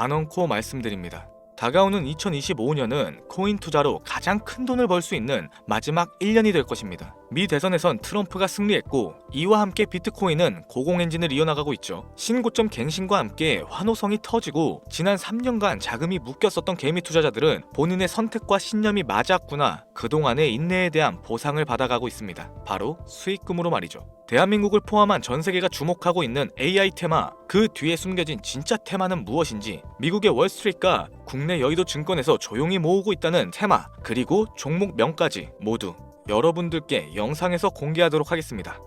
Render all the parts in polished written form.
단언코 말씀드립니다. 다가오는 2025년은 코인 투자로 가장 큰 돈을 벌 수 있는 마지막 1년이 될 것입니다. 미 대선에선 트럼프가 승리했고 이와 함께 비트코인은 고공행진을 이어나가고 있죠. 신고점 갱신과 함께 환호성이 터지고 지난 3년간 자금이 묶였었던 개미 투자자들은 본인의 선택과 신념이 맞았구나, 그동안의 인내에 대한 보상을 받아가고 있습니다. 바로 수익금으로 말이죠. 대한민국을 포함한 전 세계가 주목하고 있는 AI 테마, 그 뒤에 숨겨진 진짜 테마는 무엇인지 미국의 월스트리트가 국내 여의도 증권에서 조용히 모으고 있다는 테마, 그리고 종목명까지 모두 여러분들께 영상에서 공개하도록 하겠습니다.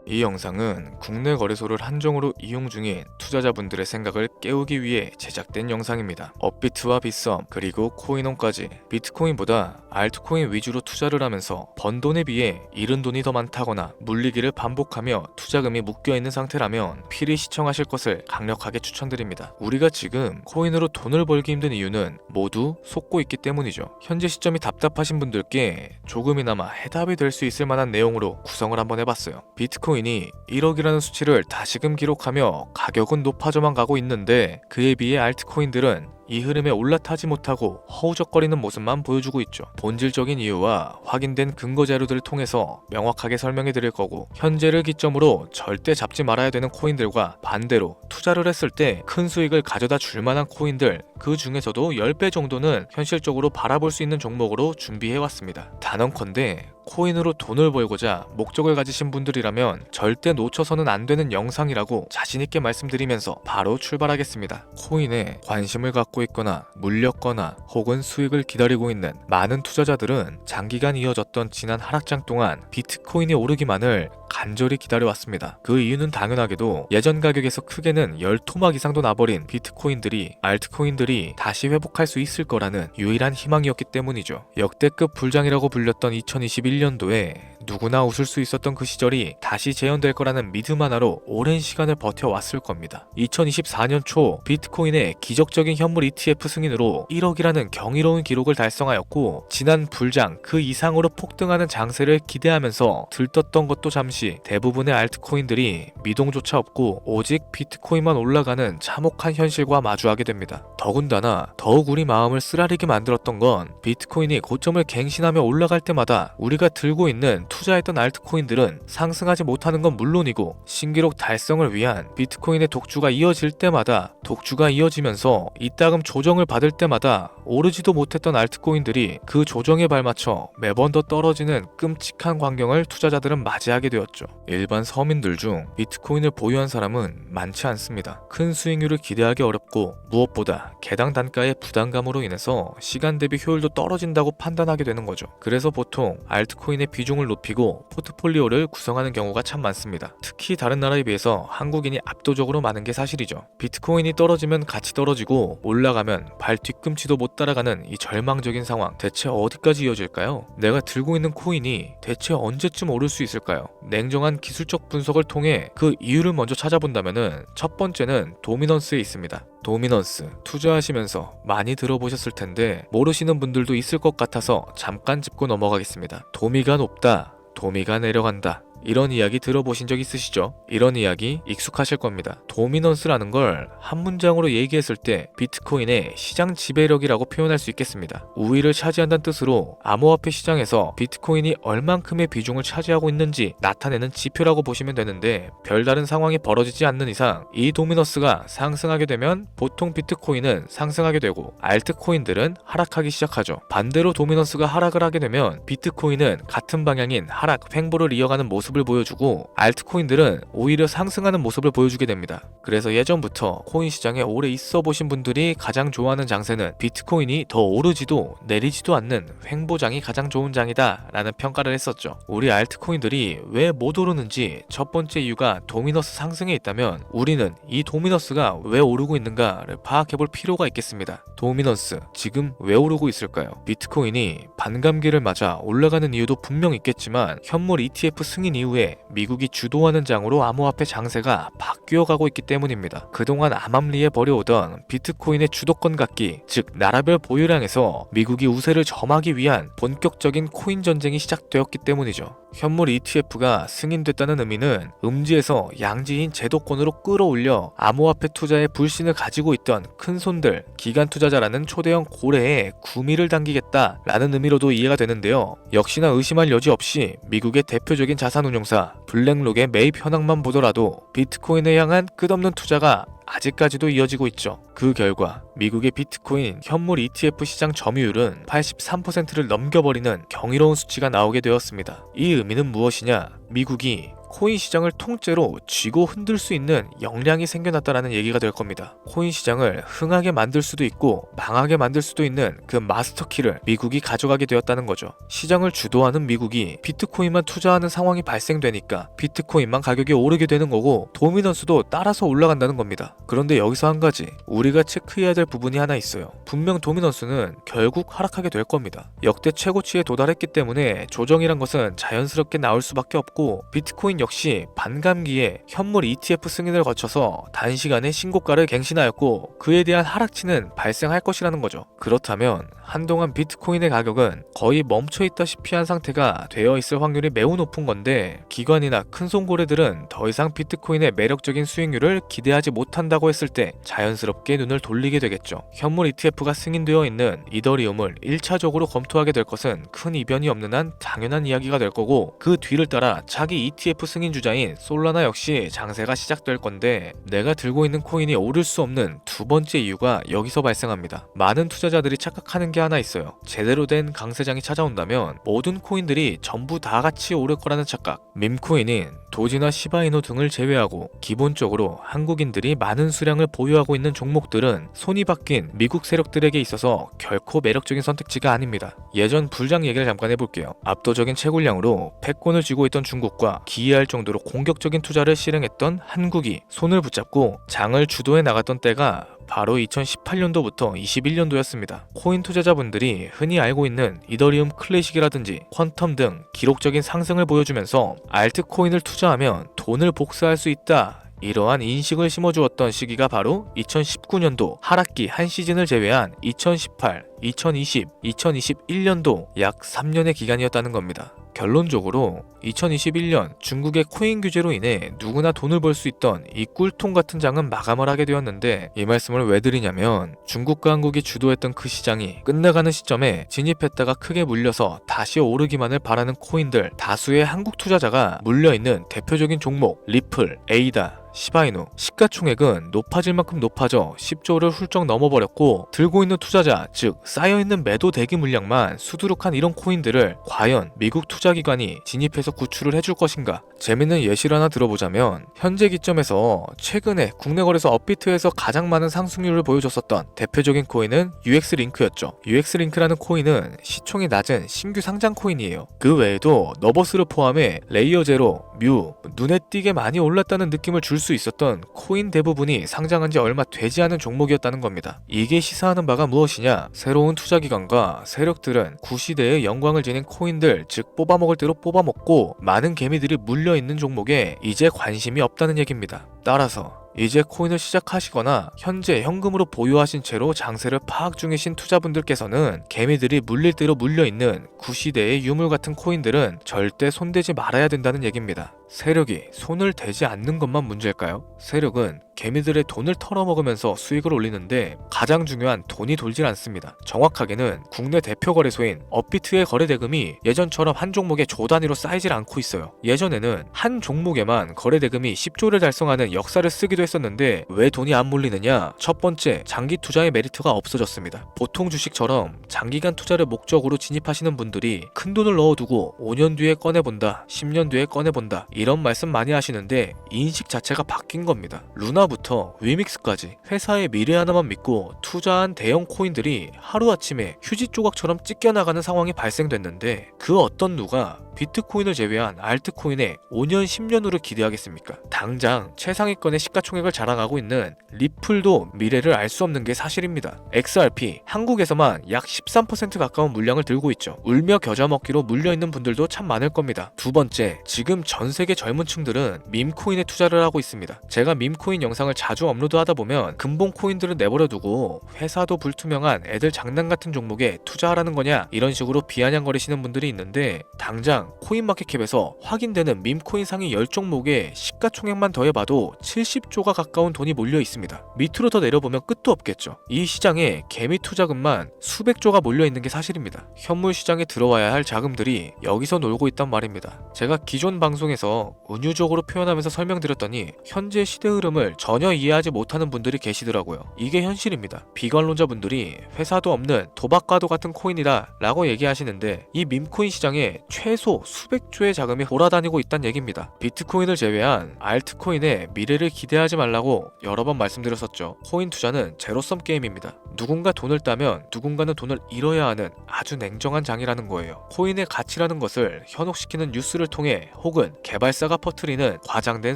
이 영상은 국내 거래소를 한정으로 이용 중인 투자자분들의 생각을 깨우기 위해 제작된 영상입니다. 업비트와 빗썸 그리고 코인원까지 비트코인보다 알트코인 위주로 투자를 하면서 번 돈에 비해 잃은 돈이 더 많다거나 물리기를 반복하며 투자금이 묶여있는 상태라면 필히 시청하실 것을 강력하게 추천드립니다. 우리가 지금 코인으로 돈을 벌기 힘든 이유는 모두 속고 있기 때문이죠. 현재 시점이 답답하신 분들께 조금이나마 해답이 될 수 있을 만한 내용으로 구성을 한번 해봤어요. 비트코인이 1억이라는 수치를 다시금 기록하며 가격은 높아져만 가고 있는데 그에 비해 알트코인들은 이 흐름에 올라타지 못하고 허우적거리는 모습만 보여주고 있죠. 본질적인 이유와 확인된 근거 자료들을 통해서 명확하게 설명해 드릴 거고, 현재를 기점으로 절대 잡지 말아야 되는 코인들과 반대로 투자를 했을 때 큰 수익을 가져다 줄 만한 코인들, 그 중에서도 10배 정도는 현실적으로 바라볼 수 있는 종목으로 준비해 왔습니다. 단언컨대 코인으로 돈을 벌고자 목적을 가지신 분들이라면 절대 놓쳐서는 안 되는 영상이라고 자신있게 말씀드리면서 바로 출발하겠습니다. 코인에 관심을 갖고 있거나 물렸거나 혹은 수익을 기다리고 있는 많은 투자자들은 장기간 이어졌던 지난 하락장 동안 비트코인이 오르기만을 간절히 기다려왔습니다. 그 이유는 당연하게도 예전 가격에서 크게는 10토막 이상도 나버린 비트코인들이, 알트코인들이 다시 회복할 수 있을 거라는 유일한 희망이었기 때문이죠. 역대급 불장이라고 불렸던 2021년도에 누구나 웃을 수 있었던 그 시절이 다시 재현될 거라는 믿음 하나로 오랜 시간을 버텨왔을 겁니다. 2024년 초 비트코인의 기적적인 현물 ETF 승인으로 1억이라는 경이로운 기록을 달성하였고, 지난 불장 그 이상으로 폭등하는 장세를 기대하면서 들떴던 것도 잠시 대부분의 알트코인들이 미동조차 없고 오직 비트코인만 올라가는 참혹한 현실과 마주하게 됩니다. 더군다나 더욱 우리 마음을 쓰라리게 만들었던 건 비트코인이 고점을 갱신하며 올라갈 때마다 우리가 들고 있는 투자했던 알트코인들은 상승하지 못하는 건 물론이고, 신기록 달성을 위한 비트코인의 독주가 이어질 때마다 독주가 이어지면서 이따금 조정을 받을 때마다 오르지도 못했던 알트코인들이 그 조정에 발맞춰 매번 더 떨어지는 끔찍한 광경을 투자자들은 맞이하게 되었죠. 일반 서민들 중 비트코인을 보유한 사람은 많지 않습니다. 큰 수익률을 기대하기 어렵고 무엇보다 개당 단가의 부담감으로 인해서 시간 대비 효율도 떨어진다고 판단하게 되는 거죠. 그래서 보통 알트코인의 비중을 높이고 포트폴리오를 구성하는 경우가 참 많습니다. 특히 다른 나라에 비해서 한국인이 압도적으로 많은 게 사실이죠. 비트코인이 떨어지면 같이 떨어지고 올라가면 발 뒤꿈치도 못 따라가는 이 절망적인 상황, 대체 어디까지 이어질까요? 내가 들고 있는 코인이 대체 언제쯤 오를 수 있을까요? 냉정한 기술적 분석을 통해 그 이유를 먼저 찾아본다면은 첫 번째는 도미넌스에 있습니다. 도미넌스, 투자하시면서 많이 들어보셨을 텐데 모르시는 분들도 있을 것 같아서 잠깐 짚고 넘어가겠습니다. 도미가 높다, 도미가 내려간다, 이런 이야기 들어보신 적 있으시죠? 이런 이야기 익숙하실 겁니다. 도미넌스라는 걸 한 문장으로 얘기했을 때 비트코인의 시장 지배력이라고 표현할 수 있겠습니다. 우위를 차지한다는 뜻으로 암호화폐 시장에서 비트코인이 얼만큼의 비중을 차지하고 있는지 나타내는 지표라고 보시면 되는데, 별다른 상황이 벌어지지 않는 이상 이 도미넌스가 상승하게 되면 보통 비트코인은 상승하게 되고 알트코인들은 하락하기 시작하죠. 반대로 도미넌스가 하락을 하게 되면 비트코인은 같은 방향인 하락, 횡보를 이어가는 모습을 보여주고 알트코인들은 오히려 상승하는 모습을 보여주게 됩니다. 그래서 예전부터 코인 시장에 오래 있어 보신 분들이 가장 좋아하는 장세는 비트코인이 더 오르지도 내리지도 않는 횡보장이 가장 좋은 장이다 라는 평가를 했었죠. 우리 알트코인들이 왜 못 오르는지 첫 번째 이유가 도미너스 상승에 있다면 우리는 이 도미너스가 왜 오르고 있는가를 파악해볼 필요가 있겠습니다. 도미너스, 지금 왜 오르고 있을까요? 비트코인이 반감기를 맞아 올라가는 이유도 분명 있겠지만 현물 ETF 승인 이후에 미국이 주도하는 장으로 암호화폐 장세가 바뀌어가고 있기 때문입니다. 그동안 암암리에 벌여오던 비트코인의 주도권 갖기, 즉 나라별 보유량에서 미국이 우세를 점하기 위한 본격적인 코인 전쟁이 시작되었기 때문이죠. 현물 ETF가 승인됐다는 의미는 음지에서 양지인 제도권으로 끌어올려 암호화폐 투자에 불신을 가지고 있던 큰손들, 기관 투자자라는 초대형 고래에 구미를 당기겠다라는 의미로도 이해가 되는데요. 역시나 의심할 여지 없이 미국의 대표적인 자산운용사 블랙록의 매입 현황만 보더라도 비트코인에 향한 끝없는 투자가 아직까지도 이어지고 있죠. 그 결과 미국의 비트코인 현물 ETF 시장 점유율은 83%를 넘겨버리는 경이로운 수치가 나오게 되었습니다. 이 의미는 무엇이냐? 미국이 코인 시장을 통째로 쥐고 흔들 수 있는 역량이 생겨났다라는 얘기가 될 겁니다. 코인 시장을 흥하게 만들 수도 있고 망하게 만들 수도 있는 그 마스터키를 미국이 가져가게 되었다는 거죠. 시장을 주도하는 미국이 비트코인만 투자하는 상황이 발생되니까 비트코인만 가격이 오르게 되는 거고 도미넌스도 따라서 올라간다는 겁니다. 그런데 여기서 한 가지 우리가 체크해야 될 부분이 하나 있어요. 분명 도미넌스는 결국 하락하게 될 겁니다. 역대 최고치에 도달했기 때문에 조정이란 것은 자연스럽게 나올 수밖에 없고 비트코인 역시 반감기에 현물 ETF 승인을 거쳐서 단시간에 신고가를 갱신하였고 그에 대한 하락치는 발생할 것이라는 거죠. 그렇다면 한동안 비트코인의 가격은 거의 멈춰있다시피 한 상태가 되어 있을 확률이 매우 높은 건데 기관이나 큰손고래들은 더 이상 비트코인의 매력적인 수익률을 기대하지 못한다고 했을 때 자연스럽게 눈을 돌리게 되겠죠. 현물 ETF가 승인되어 있는 이더리움을 1차적으로 검토하게 될 것은 큰 이변이 없는 한 당연한 이야기가 될 거고 그 뒤를 따라 차기 ETF 승인 주자인 솔라나 역시 장세가 시작될 건데 내가 들고 있는 코인이 오를 수 없는 두 번째 이유가 여기서 발생합니다. 많은 투자자들이 착각하는 게 하나 있어요. 제대로 된 강세장이 찾아온다면 모든 코인들이 전부 다 같이 오를 거라는 착각. 밈코인인 도지나 시바이노 등을 제외하고 기본적으로 한국인들이 많은 수량을 보유하고 있는 종목들은 손이 바뀐 미국 세력들에게 있어서 결코 매력적인 선택지가 아닙니다. 예전 불장 얘기를 잠깐 해볼게요. 압도적인 채굴량으로 패권을 쥐고 있던 중국과 기이할 정도로 공격적인 투자를 실행했던 한국이 손을 붙잡고 장을 주도해 나갔던 때가 바로 2018년도부터 21년도였습니다. 코인 투자자분들이 흔히 알고 있는 이더리움 클래식이라든지 퀀텀 등 기록적인 상승을 보여주면서 알트코인을 투자하면 돈을 복사할 수 있다. 이러한 인식을 심어주었던 시기가 바로 2019년도 하락기 한 시즌을 제외한 2018, 2020, 2021년도 약 3년의 기간이었다는 겁니다. 결론적으로 2021년 중국의 코인 규제로 인해 누구나 돈을 벌 수 있던 이 꿀통 같은 장은 마감을 하게 되었는데 이 말씀을 왜 드리냐면 중국과 한국이 주도했던 그 시장이 끝나가는 시점에 진입했다가 크게 물려서 다시 오르기만을 바라는 코인들 다수의 한국 투자자가 물려있는 대표적인 종목 리플, 에이다, 시바이누 시가총액은 높아질 만큼 높아져 10조를 훌쩍 넘어버렸고 들고 있는 투자자 즉 쌓여있는 매도 대기 물량만 수두룩한 이런 코인들을 과연 미국 투자기관이 진입해서 구출을 해줄 것인가. 재밌는 예시를 하나 들어보자면 현재 기점에서 최근에 국내 거래소 업비트에서 가장 많은 상승률을 보여줬었던 대표적인 코인은 UX링크였죠. UX링크라는 코인은 시총이 낮은 신규 상장 코인이에요. 그 외에도 너버스를 포함해 레이어 제로, 뮤, 눈에 띄게 많이 올랐다는 느낌을 줄 수 있었던 코인 대부분이 상장한 지 얼마 되지 않은 종목이었다는 겁니다. 이게 시사하는 바가 무엇이냐? 새로운 투자기관과 세력들은 구시대의 영광을 지닌 코인들 즉 뽑아먹을 대로 뽑아먹고 많은 개미들이 물려있는 종목에 이제 관심이 없다는 얘기입니다. 따라서 이제 코인을 시작하시거나 현재 현금으로 보유하신 채로 장세를 파악 중이신 투자분들께서는 개미들이 물릴 대로 물려있는 구시대의 유물 같은 코인들은 절대 손대지 말아야 된다는 얘기입니다. 세력이 손을 대지 않는 것만 문제일까요? 세력은 개미들의 돈을 털어먹으면서 수익을 올리는데 가장 중요한 돈이 돌질 않습니다. 정확하게는 국내 대표 거래소인 업비트의 거래 대금이 예전처럼 한 종목에 조 단위로 쌓이질 않고 있어요. 예전에는 한 종목에만 거래 대금이 10조를 달성하는 역사를 쓰기도 했었는데 왜 돈이 안 몰리느냐? 첫 번째, 장기 투자의 메리트가 없어졌습니다. 보통 주식처럼 장기간 투자를 목적으로 진입하시는 분들이 큰 돈을 넣어두고 5년 뒤에 꺼내본다, 10년 뒤에 꺼내본다 이런 말씀 많이 하시는데 인식 자체가 바뀐 겁니다. 루나부터 위믹스까지 회사의 미래 하나만 믿고 투자한 대형 코인들이 하루아침에 휴지 조각처럼 찢겨나가는 상황이 발생됐는데 그 어떤 누가 비트코인을 제외한 알트코인에 5년, 10년으로 기대하겠습니까? 당장 최상위권의 시가총액을 자랑하고 있는 리플도 미래를 알 수 없는 게 사실입니다. XRP, 한국에서만 약 13% 가까운 물량을 들고 있죠. 울며 겨자 먹기로 물려있는 분들도 참 많을 겁니다. 두 번째, 지금 전 세계 젊은 층들은 밈코인에 투자를 하고 있습니다. 제가 밈코인 영상을 자주 업로드하다 보면 근본 코인들을 내버려두고 회사도 불투명한 애들 장난 같은 종목에 투자하라는 거냐 이런 식으로 비아냥거리시는 분들이 있는데 당장 당장 코인마켓캡에서 확인되는 밈코인 상위 10종목의 시가총액만 더해봐도 70조가 가까운 돈이 몰려 있습니다. 밑으로 더 내려보면 끝도 없겠죠. 이 시장에 개미 투자금만 수백조가 몰려 있는 게 사실입니다. 현물 시장에 들어와야 할 자금들이 여기서 놀고 있단 말입니다. 제가 기존 방송에서 은유적으로 표현하면서 설명드렸더니 현재 시대 흐름을 전혀 이해하지 못하는 분들이 계시더라고요. 이게 현실입니다. 비관론자분들이 회사도 없는 도박과도 같은 코인이다 라고 얘기하시는데 이 밈코인 시장에 최소 수백조의 자금이 돌아다니고 있다는 얘기입니다. 비트코인을 제외한 알트코인의 미래를 기대하지 말라고 여러 번 말씀드렸었죠. 코인 투자는 제로섬 게임입니다. 누군가 돈을 따면 누군가는 돈을 잃어야 하는 아주 냉정한 장이라는 거예요. 코인의 가치라는 것을 현혹시키는 뉴스를 통해 혹은 개발사가 퍼뜨리는 과장된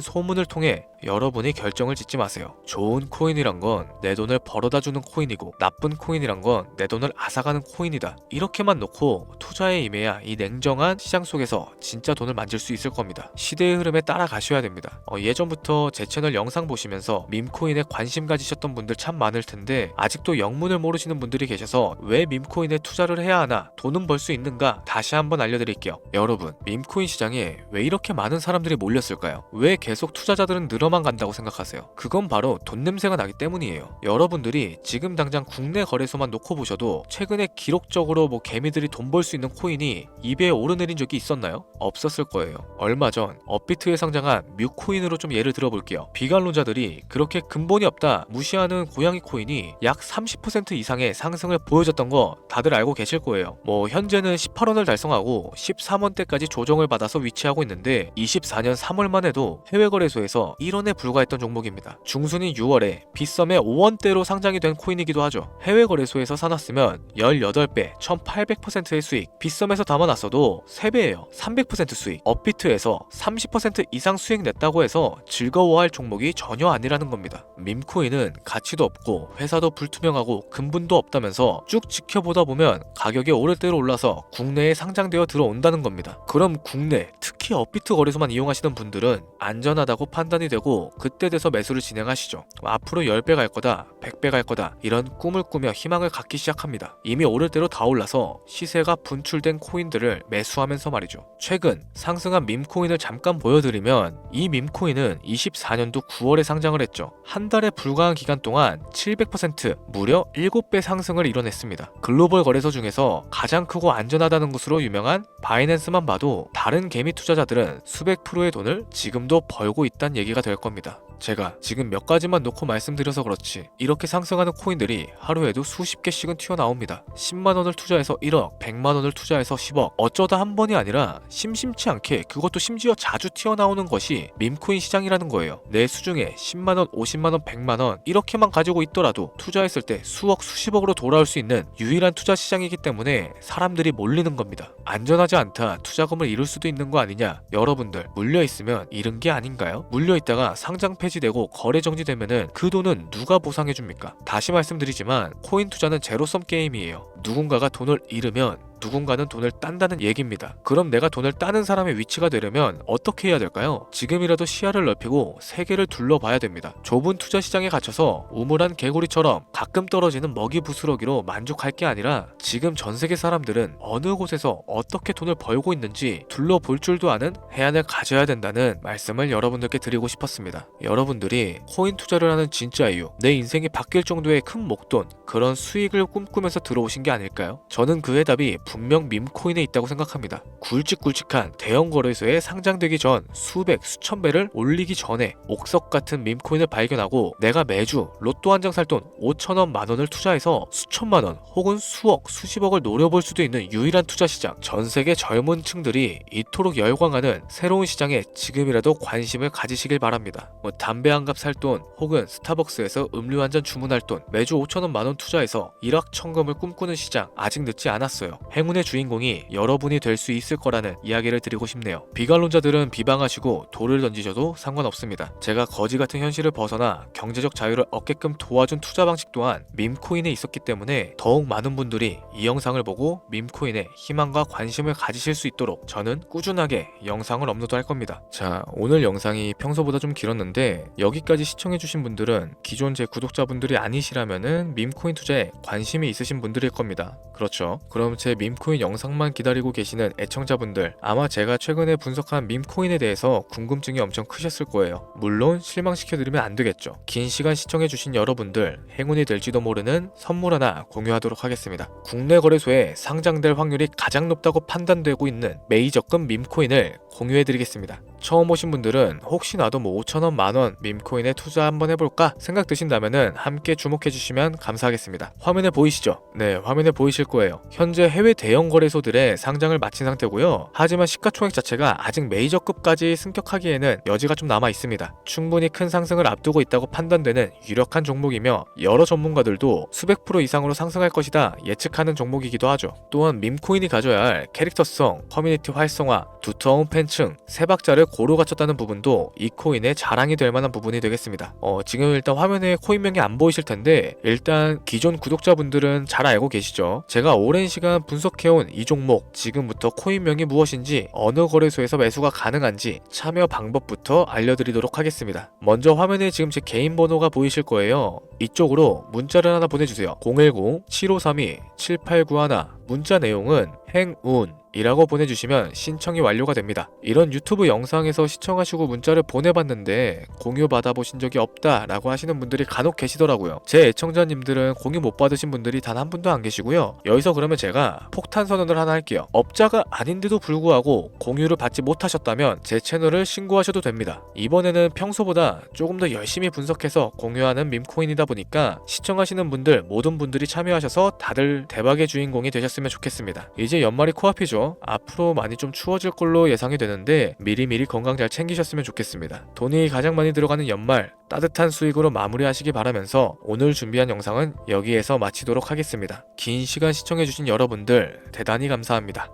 소문을 통해 여러분이 결정을 짓지 마세요. 좋은 코인이란 건 내 돈을 벌어다 주는 코인이고 나쁜 코인이란 건 내 돈을 앗아가는 코인이다. 이렇게만 놓고 투자에 임해야 이 냉정한 시장 속에서 진짜 돈을 만질 수 있을 겁니다. 시대의 흐름에 따라가셔야 됩니다. 예전부터 제 채널 영상 보시면서 밈코인에 관심 가지셨던 분들 참 많을 텐데 아직도 영문을 모르시는 분들이 계셔서 왜 밈코인에 투자를 해야 하나, 돈은 벌 수 있는가 다시 한번 알려드릴게요. 여러분, 밈코인 시장에 왜 이렇게 많은 사람들이 몰렸을까요? 왜 계속 투자자들은 늘어만 간다고 생각하세요? 그건 바로 돈 냄새가 나기 때문이에요. 여러분들이 지금 당장 국내 거래소만 놓고 보셔도 최근에 기록적으로 개미들이 돈 벌 수 있는 코인이 2배에 오르내린 적이 있었나요? 없었을 거예요. 얼마 전 업비트에 상장한 뮤코인으로 좀 예를 들어볼게요. 비관론자들이 그렇게 근본이 없다 무시하는 고양이 코인이 약 30% 이상의 상승을 보여줬던 거 다들 알고 계실 거예요. 현재는 18원을 달성하고 13원대까지 조정을 받아서 위치하고 있는데 24년 3월만 해도 해외 거래소에서 1원에 불과했던 종목입니다. 중순인 6월에 빗썸에 5원대로 상장이 된 코인이기도 하죠. 해외 거래소에서 사놨으면 18배, 1800%의 수익, 빗썸에서 담아놨어도 3배예요. 300% 수익. 업비트에서 30% 이상 수익 냈다고 해서 즐거워할 종목이 전혀 아니라는 겁니다. 밈코인은 가치도 없고 회사도 불투명하고 근본도 없다면서 쭉 지켜보다 보면 가격이 오를 대로 올라서 국내에 상장되어 들어온다는 겁니다. 그럼 국내, 특히 업비트 거래소만 이용하시는 분들은 안전하다고 판단이 되고 그때 돼서 매수를 진행하시죠. 앞으로 10배 갈 거다, 100배 갈 거다 이런 꿈을 꾸며 희망을 갖기 시작합니다. 이미 오를 대로 다 올라서 시세가 분출된 코인들을 매수하면서 말이죠. 최근 상승한 밈코인을 잠깐 보여드리면 이 밈코인은 24년도 9월에 상장을 했죠. 한 달에 불과한 기간 동안 700% 무려 7배 상승을 이뤄냈습니다. 글로벌 거래소 중에서 가장 크고 안전하다는 것으로 유명한 바이낸스만 봐도 다른 개미 투자자들은 수백 프로의 돈을 지금도 벌고 있다는 얘기가 될 겁니다. 제가 지금 몇 가지만 놓고 말씀드려서 그렇지 이렇게 상승하는 코인들이 하루에도 수십 개씩은 튀어나옵니다. 10만원을 투자해서 1억, 100만원을 투자해서 10억 어쩌다 한 번이 아니라 심심치 않게 그것도 심지어 자주 튀어나오는 것이 밈코인 시장이라는 거예요. 내 수중에 10만원, 50만원, 100만원 이렇게만 가지고 있더라도 투자했을 때 수억, 수십억으로 돌아올 수 있는 유일한 투자 시장이기 때문에 사람들이 몰리는 겁니다. 안전하지 않다 투자금을 잃을 수도 있는 거 아니냐. 여러분들 물려있으면 잃은 게 아닌가요? 물려있다가 상장 폐지되고 거래 정지되면은 그 돈은 누가 보상해줍니까? 다시 말씀드리지만 코인 투자는 제로섬 게임이에요. 누군가가 돈을 잃으면 누군가는 돈을 딴다는 얘기입니다. 그럼 내가 돈을 따는 사람의 위치가 되려면 어떻게 해야 될까요? 지금이라도 시야를 넓히고 세계를 둘러봐야 됩니다. 좁은 투자 시장에 갇혀서 우물한 개구리처럼 가끔 떨어지는 먹이 부스러기로 만족할 게 아니라 지금 전 세계 사람들은 어느 곳에서 어떻게 돈을 벌고 있는지 둘러볼 줄도 아는 해안을 가져야 된다는 말씀을 여러분들께 드리고 싶었습니다. 여러분들이 코인 투자를 하는 진짜 이유, 내 인생이 바뀔 정도의 큰 목돈, 그런 수익을 꿈꾸면서 들어오신 게 아닐까요? 저는 그 해답이 분명 밈코인에 있다고 생각합니다. 굵직굵직한 대형 거래소에 상장되기 전 수백, 수천 배를 올리기 전에 옥석 같은 밈코인을 발견하고 내가 매주 로또 한 장 살 돈 5천원, 만원을 투자해서 수천만원 혹은 수억, 수십억을 노려볼 수도 있는 유일한 투자 시장. 전 세계 젊은 층들이 이토록 열광하는 새로운 시장에 지금이라도 관심을 가지시길 바랍니다. 담배 한 갑 살 돈 혹은 스타벅스에서 음료 한 잔 주문할 돈 매주 5천원, 만원 투자해서 일확천금을 꿈꾸는 시장 아직 늦지 않았어요. 행운의 주인공이 여러분이 될 수 있을 거라는 이야기를 드리고 싶네요. 비관론자들은 비방하시고 돌을 던지셔도 상관없습니다. 제가 거지 같은 현실을 벗어나 경제적 자유를 얻게끔 도와준 투자 방식 또한 밈코인에 있었기 때문에 더욱 많은 분들이 이 영상을 보고 밈코인에 희망과 관심을 가지실 수 있도록 저는 꾸준하게 영상을 업로드할 겁니다. 자, 오늘 영상이 평소보다 좀 길었는데 여기까지 시청해주신 분들은 기존 제 구독자분들이 아니시라면은 밈코인 투자에 관심이 있으신 분들일 겁니다. 그렇죠? 그럼 제 밈코인 영상만 기다리고 계시는 애청자분들, 아마 제가 최근에 분석한 밈코인에 대해서 궁금증이 엄청 크셨을 거예요. 물론 실망시켜드리면 안 되겠죠. 긴 시간 시청해주신 여러분들, 행운이 될지도 모르는 선물 하나 공유하도록 하겠습니다. 국내 거래소에 상장될 확률이 가장 높다고 판단되고 있는 메이저급 밈코인을 공유해드리겠습니다. 처음 오신 분들은 혹시 나도 5천원, 만원 밈코인에 투자 한번 해볼까 생각 드신다면은 함께 주목해주시면 감사하겠습니다. 화면에 보이시죠? 네, 화면에 보이실 거예요. 현재 해외 대형 거래소들의 상장을 마친 상태고요. 하지만 시가총액 자체가 아직 메이저급까지 승격하기에는 여지가 좀 남아 있습니다. 충분히 큰 상승을 앞두고 있다고 판단되는 유력한 종목이며 여러 전문가들도 수백 프로 이상으로 상승할 것이다 예측하는 종목이기도 하죠. 또한 밈코인이 가져야 할 캐릭터성, 커뮤니티 활성화, 두터운 팬층, 세 박자를 고루 갖췄다는 부분도 이 코인의 자랑이 될 만한 부분이 되겠습니다. 지금 일단 화면에 코인명이 안 보이실 텐데 일단 기존 구독자분들은 잘 알고 계시죠? 제가 오랜 시간 분석해온 이 종목, 지금부터 코인명이 무엇인지, 어느 거래소에서 매수가 가능한지 참여 방법부터 알려드리도록 하겠습니다. 먼저 화면에 지금 제 개인 번호가 보이실 거예요. 이쪽으로 문자를 하나 보내주세요. 010-7532-7891. 문자 내용은 행운 이라고 보내주시면 신청이 완료가 됩니다. 이런 유튜브 영상에서 시청하시고 문자를 보내봤는데 공유 받아보신 적이 없다 라고 하시는 분들이 간혹 계시더라고요. 제 애청자님들은 공유 못 받으신 분들이 단 한 분도 안 계시고요. 여기서 그러면 제가 폭탄 선언을 하나 할게요. 업자가 아닌데도 불구하고 공유를 받지 못하셨다면 제 채널을 신고하셔도 됩니다. 이번에는 평소보다 조금 더 열심히 분석해서 공유하는 밈코인이다 보니까 시청하시는 분들 모든 분들이 참여하셔서 다들 대박의 주인공이 되셨으면 좋겠습니다. 이제 연말이 코앞이죠. 앞으로 많이 좀 추워질 걸로 예상이 되는데 미리미리 건강 잘 챙기셨으면 좋겠습니다. 돈이 가장 많이 들어가는 연말, 따뜻한 수익으로 마무리하시기 바라면서 오늘 준비한 영상은 여기에서 마치도록 하겠습니다. 긴 시간 시청해주신 여러분들 대단히 감사합니다.